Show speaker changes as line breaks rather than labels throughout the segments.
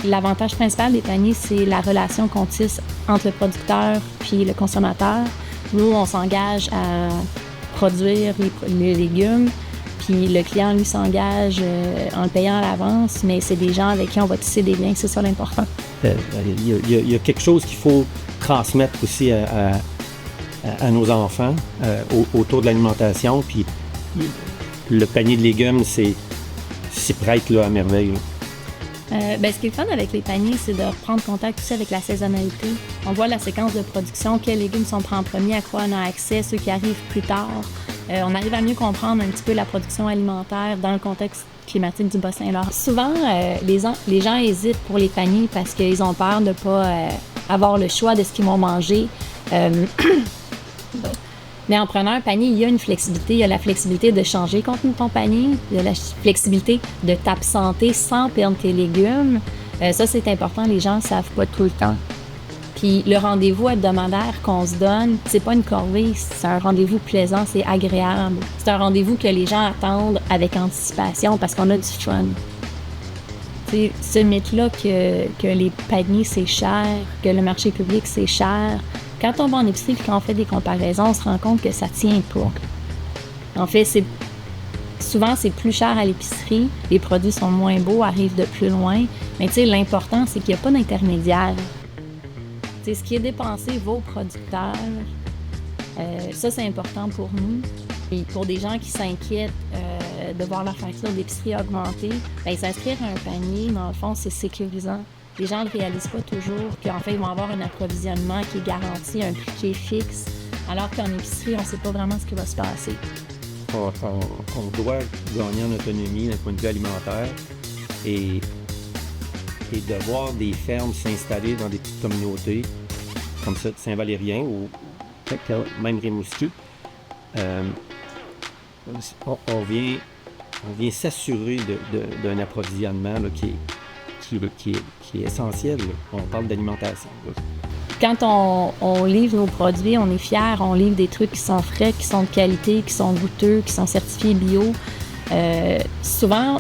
L'avantage principal des paniers, c'est la relation qu'on tisse entre le producteur puis le consommateur. Nous, on s'engage à produire les légumes, puis le client, lui, s'engage en le payant à l'avance, mais c'est des gens avec qui on va tisser des liens, c'est ça l'important.
Il y a quelque chose qu'il faut transmettre aussi à nos enfants autour de l'alimentation, puis le panier de légumes, c'est prêt là à merveille.
Ce qui est le fun avec les paniers, c'est de reprendre contact aussi avec la saisonnalité. On voit la séquence de production, quels légumes sont pris en premier, à quoi on a accès, ceux qui arrivent plus tard. On arrive à mieux comprendre un petit peu la production alimentaire dans le contexte climatique du Bas-Saint-Laurent. Souvent, les gens hésitent pour les paniers parce qu'ils ont peur de ne pas avoir le choix de ce qu'ils vont manger. Mais en prenant un panier, il y a une flexibilité. Il y a la flexibilité de changer le contenu de ton panier. Il y a la flexibilité de t'absenter sans perdre tes légumes. Ça, c'est important. Les gens ne savent pas tout le temps. Puis le rendez-vous hebdomadaire qu'on se donne, c'est pas une corvée. C'est un rendez-vous plaisant, c'est agréable. C'est un rendez-vous que les gens attendent avec anticipation parce qu'on a du fun. T'sais, ce mythe-là que les paniers, c'est cher, que le marché public, c'est cher... Quand on va en épicerie et qu'on fait des comparaisons, on se rend compte que ça tient pas. En fait, souvent, c'est plus cher à l'épicerie, les produits sont moins beaux, arrivent de plus loin, mais tu sais, l'important, c'est qu'il n'y a pas d'intermédiaire. Tu sais, ce qui est dépensé va aux producteurs. Ça, c'est important pour nous. Et pour des gens qui s'inquiètent de voir leur facture d'épicerie augmenter, s'inscrire à un panier, dans le fond, c'est sécurisant. Les gens ne réalisent pas toujours qu'en fait, ils vont avoir un approvisionnement qui est garanti, un prix qui est fixe, alors qu'en épicerie, on ne sait pas vraiment ce qui va se passer.
On doit gagner en autonomie d'un point de vue alimentaire et de voir des fermes s'installer dans des petites communautés comme ça de Saint-Valérien ou même Rimouski. On vient s'assurer d'un approvisionnement là, qui est essentiel. Là. On parle d'alimentation. Là.
Quand on livre nos produits, on est fiers. On livre des trucs qui sont frais, qui sont de qualité, qui sont goûteux, qui sont certifiés bio. Souvent,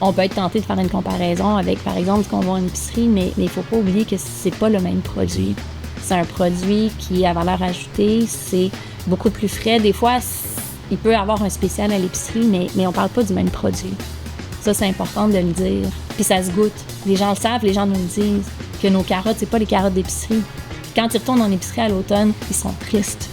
on peut être tenté de faire une comparaison avec, par exemple, ce qu'on voit en épicerie, mais il ne faut pas oublier que c'est pas le même produit. C'est un produit qui a valeur ajoutée, c'est beaucoup plus frais. Des fois, il peut y avoir un spécial à l'épicerie, mais on ne parle pas du même produit. Ça, c'est important de le dire. Puis ça se goûte. Les gens le savent, les gens nous le disent, que nos carottes, c'est pas les carottes d'épicerie. Quand ils retournent en épicerie à l'automne, ils sont tristes.